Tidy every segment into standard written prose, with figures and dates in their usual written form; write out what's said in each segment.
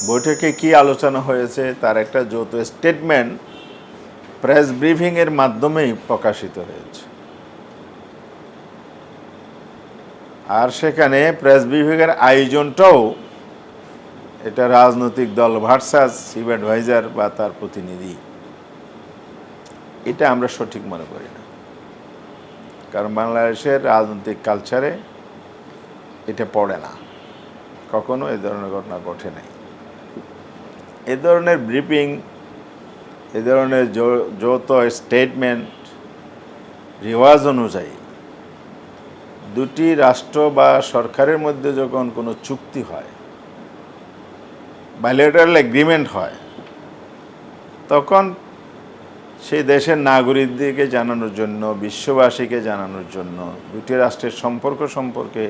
বৈঠকে কি আলোচনা হয়েছে তার একটা যৌথ স্টেটমেন্ট প্রেস ব্রিফিংয়ের মাধ্যমেই প্রকাশিত হয়েছে। আর সেখানে প্রেস ব্রিফিংয়ের আয়োজনটাও এটা রাজনৈতিক দল ভার্সাস চিফ অ্যাডভাইজার বা তার প্রতিনিধি, এটা আমরা সঠিক মনে করি না। কারণ বাংলাদেশের রাজনৈতিক কালচারে এটা পড়ে না, কখনো এ ধরনের ঘটনা ঘটে নাই। এ ধরনের ব্রিফিং, এ ধরনের যৌথ স্টেটমেন্ট রেওয়াজ অনুযায়ী দুটি রাষ্ট্র বা সরকারের মধ্যে যখন কোনো চুক্তি হয়, বাইলেটারাল এগ্রিমেন্ট হয়, তখন সেই দেশের নাগরিকদেরকে জানানোর জন্য, বিশ্ববাসীকে জানানোর জন্য দুটি রাষ্ট্রের সম্পর্ক সম্পর্কে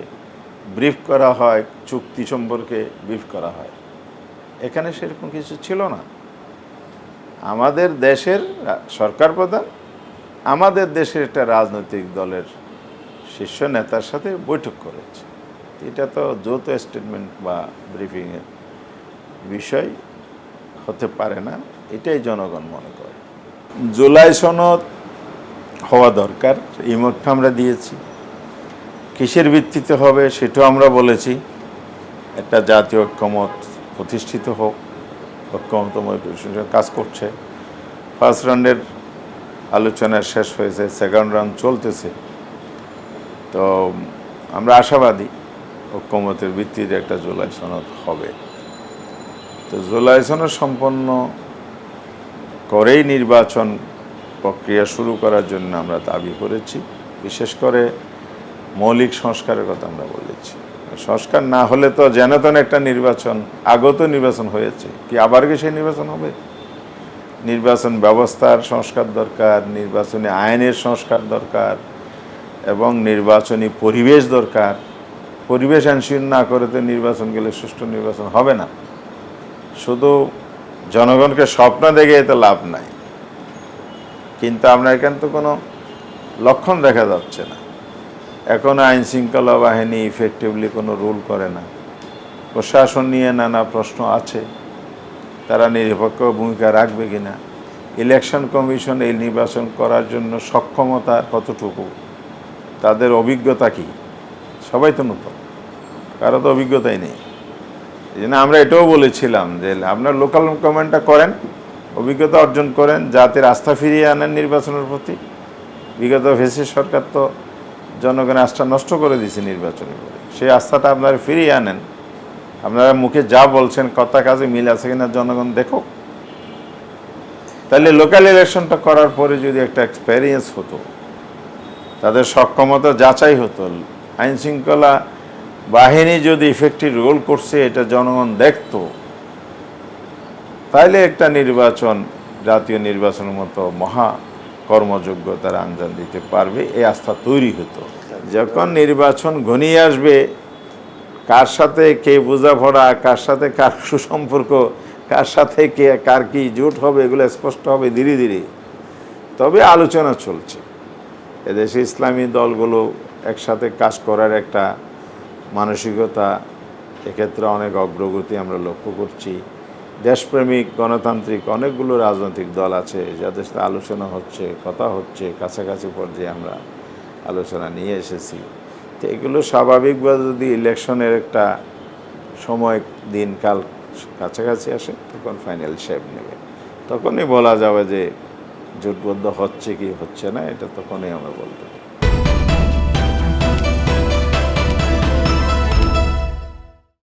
ব্রিফ করা হয়, চুক্তি সম্পর্কে ব্রিফ করা হয়। এখানে সেরকম কিছু ছিল না। আমাদের দেশের সরকার প্রধান আমাদের দেশের একটা রাজনৈতিক দলের শীর্ষ নেতার সাথে বৈঠক করেছে। এটা তো যৌথ স্টেটমেন্ট বা ব্রিফিংয়ের বিষয় হতে পারে না, এটাই জনগণ মনে করে। জুলাই সনদ হওয়া দরকার, এই মতটা আমরা দিয়েছি। কিসের ভিত্তিতে হবে সেটাও আমরা বলেছি। একটা জাতীয় ঐক্যমত প্রতিষ্ঠিত হোক, ঐক্যমতময় কাজ করছে। ফার্স্ট রাউন্ডের আলোচনা শেষ হয়েছে, সেকেন্ড রাউন্ড চলতেছে। তো আমরা আশাবাদী ঐক্যমতের ভিত্তিতে একটা জুলাই সনদ হবে। তো জুলাই সনদ সম্পন্ন করেই নির্বাচন প্রক্রিয়া শুরু করার জন্য আমরা দাবি করেছি। বিশেষ করে মৌলিক সংস্কারের কথা আমরা বলেছি। সংস্কার না হলে তো যেন তেন একটা নির্বাচন, আগত নির্বাচন হয়েছে, কি আবার কি সেই নির্বাচন হবে? নির্বাচন ব্যবস্থার সংস্কার দরকার, নির্বাচনী আইনের সংস্কার দরকার, এবং নির্বাচনী পরিবেশ দরকার। পরিবেশ এনশিওর না করে তো নির্বাচন গেলে সুষ্ঠু নির্বাচন হবে না। শুধু জনগণকে স্বপ্ন দেখে এতে লাভ নাই, কিন্তু আমরা এখানে তো কোনো লক্ষণ দেখা যাচ্ছে না। এখনও আইন শৃঙ্খলা বাহিনী ইফেক্টিভলি কোনো রুল করে না। প্রশাসন নিয়ে নানা প্রশ্ন আছে, তারা নিরপেক্ষ ভূমিকা রাখবে কিনা। ইলেকশন কমিশন এই নির্বাচন করার জন্য সক্ষমতা কতটুকু, তাদের অভিজ্ঞতা কি? সবাই তো নতুন, কারো তো অভিজ্ঞতাই নেই। এই জন্য আমরা এটাও বলেছিলাম যে আপনার লোকাল গভর্নমেন্টটা করেন, অভিজ্ঞতা অর্জন করেন, জাতির আস্থা ফিরিয়ে আনেন নির্বাচনের প্রতি। বিগত ফ্যাসিস্ট সরকার তো জনগণের আস্থা নষ্ট করে দিয়েছে নির্বাচনের পরে। সেই আস্থাটা আপনারা ফিরিয়ে আনেন। আপনারা মুখে যা বলছেন কথা কাজে মিল আছে কিনা জনগণ দেখো। তাহলে লোকাল ইলেকশনটা করার পরে যদি একটা এক্সপেরিয়েন্স হতো, তাদের সক্ষমতা যাচাই হতো, আইন শৃঙ্খলা বাহিনী যদি ইফেক্টিভ রোল করছে এটা জনগণ দেখত, তাহলে একটা নির্বাচন জাতীয় নির্বাচনের মতো মহা কর্মযোগ্য তারা আঞ্জাম দিতে পারবে, এই আস্থা তৈরি হতো। যখন নির্বাচন ঘনিয়ে আসবে, কার সাথে কে বোঝাপড়া, কার সাথে কার সুসম্পর্ক, কার সাথে কে কার কি জোট হবে, এগুলো স্পষ্ট হবে ধীরে ধীরে। তবে আলোচনা চলছে, এদেশে ইসলামী দলগুলো একসাথে কাজ করার একটা মানসিকতা, এক্ষেত্রে অনেক অগ্রগতি আমরা লক্ষ্য করছি। দেশপ্রেমিক গণতান্ত্রিক অনেকগুলো রাজনৈতিক দল আছে যাদের সাথে আলোচনা হচ্ছে, কথা হচ্ছে, কাছাকাছি পর্যায়ে আমরা আলোচনা নিয়ে এসেছি। তো এগুলো স্বাভাবিকভাবে যদি ইলেকশনের একটা সময় দিনকাল কাছাকাছি আসে, তখন ফাইনাল শেপ নেবে। তখনই বলা যাবে যে জোটবদ্ধ হচ্ছে কি হচ্ছে না, এটা তখনই আমরা বলতে পারি।